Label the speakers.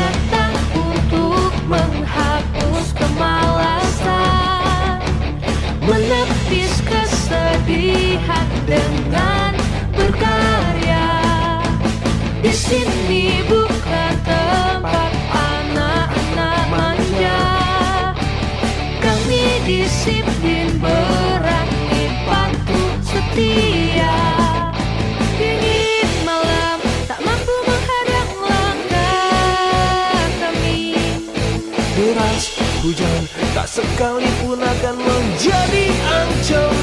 Speaker 1: datang untuk menghapus kemalasan, menepis kesedihan dengan berkarya. Di sini bukan tempat anak-anak manja. Kami disiplin, berani, patuh, setia. Dingin malam tak mampu menghadang langkah kami.
Speaker 2: Deras hujan tak sekalipun akan menjadi ancaman.